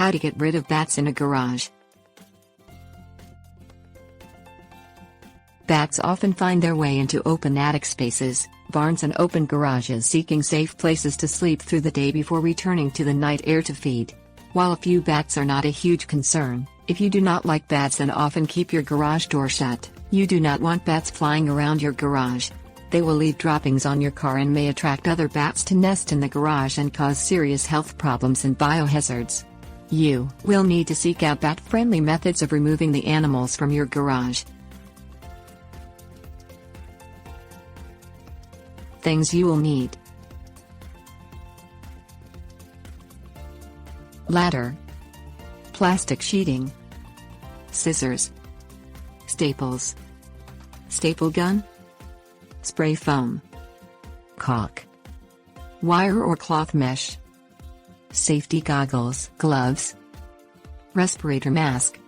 How to get rid of bats in a garage. Bats often find their way into open attic spaces, barns and open garages, seeking safe places to sleep through the day before returning to the night air to feed. While a few bats are not a huge concern, if you do not like bats and often keep your garage door shut, you do not want bats flying around your garage. They will leave droppings on your car and may attract other bats to nest in the garage and cause serious health problems and biohazards. You will need to seek out bat-friendly methods of removing the animals from your garage. Things you will need: ladder, plastic sheeting, scissors, staples, staple gun, spray foam, caulk, wire or cloth mesh, safety goggles, gloves, respirator mask.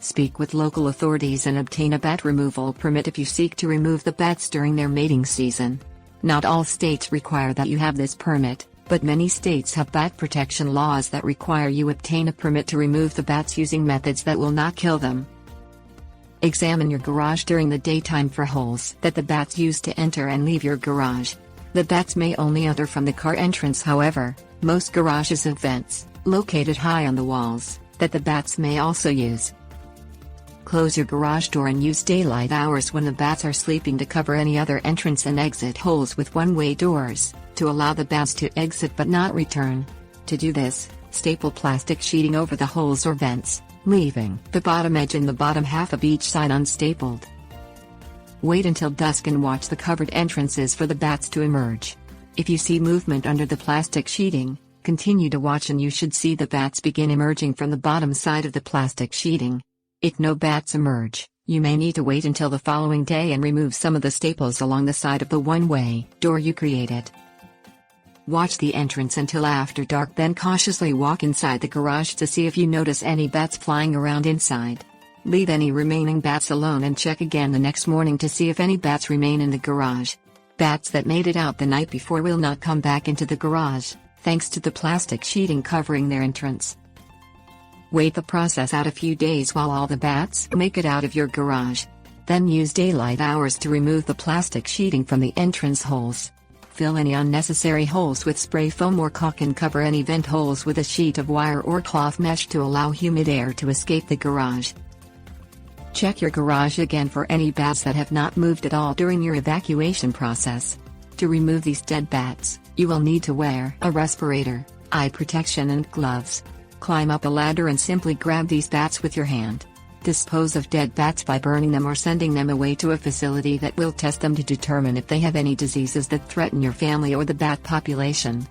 Speak with local authorities and obtain a bat removal permit if you seek to remove the bats during their mating season. Not all states require that you have this permit, but many states have bat protection laws that require you obtain a permit to remove the bats using methods that will not kill them. Examine your garage during the daytime for holes that the bats use to enter and leave your garage. The bats may only enter from the car entrance, however, most garages have vents, located high on the walls, that the bats may also use. Close your garage door and use daylight hours when the bats are sleeping to cover any other entrance and exit holes with one-way doors, to allow the bats to exit but not return. To do this, staple plastic sheeting over the holes or vents, leaving the bottom edge and the bottom half of each side unstapled. Wait until dusk and watch the covered entrances for the bats to emerge. If you see movement under the plastic sheeting, continue to watch and you should see the bats begin emerging from the bottom side of the plastic sheeting. If no bats emerge, you may need to wait until the following day and remove some of the staples along the side of the one-way door you created. Watch the entrance until after dark, then cautiously walk inside the garage to see if you notice any bats flying around inside. Leave any remaining bats alone and check again the next morning to see if any bats remain in the garage. Bats that made it out the night before will not come back into the garage, thanks to the plastic sheeting covering their entrance. Wait the process out a few days while all the bats make it out of your garage. Then use daylight hours to remove the plastic sheeting from the entrance holes. Fill any unnecessary holes with spray foam or caulk and cover any vent holes with a sheet of wire or cloth mesh to allow humid air to escape the garage. Check your garage again for any bats that have not moved at all during your evacuation process. To remove these dead bats, you will need to wear a respirator, eye protection and gloves. Climb up a ladder and simply grab these bats with your hand. Dispose of dead bats by burning them or sending them away to a facility that will test them to determine if they have any diseases that threaten your family or the bat population.